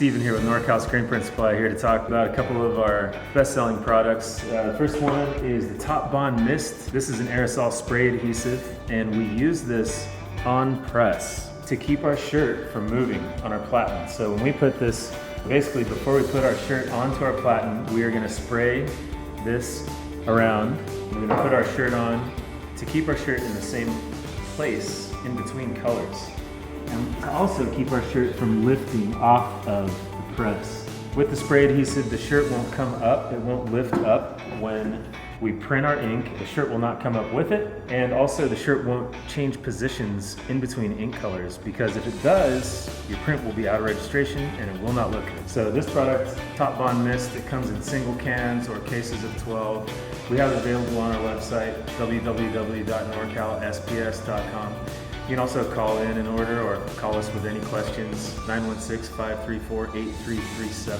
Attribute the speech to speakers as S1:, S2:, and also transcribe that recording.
S1: Steven here with NorCal Screen Print Supply, here to talk about a couple of our best-selling products. The first one is the Top Bond Mist. This is an aerosol spray adhesive, and we use this on press to keep our shirt from moving on our platen. So when we put this, basically before we put our shirt onto our platen, we are going to spray this around. We're going to put our shirt on to keep our shirt in the same place in between colors, and to also keep our shirt from lifting off of the press. With the spray adhesive, the shirt won't come up, it won't lift up when we print our ink. The shirt will not come up with it, and also the shirt won't change positions in between ink colors, because if it does, your print will be out of registration and it will not look good. So this product, Top Bond Mist, it comes in single cans or cases of 12. We have it available on our website, www.norcalsps.com. You can also call in and order, or call us with any questions, 916-534-8337.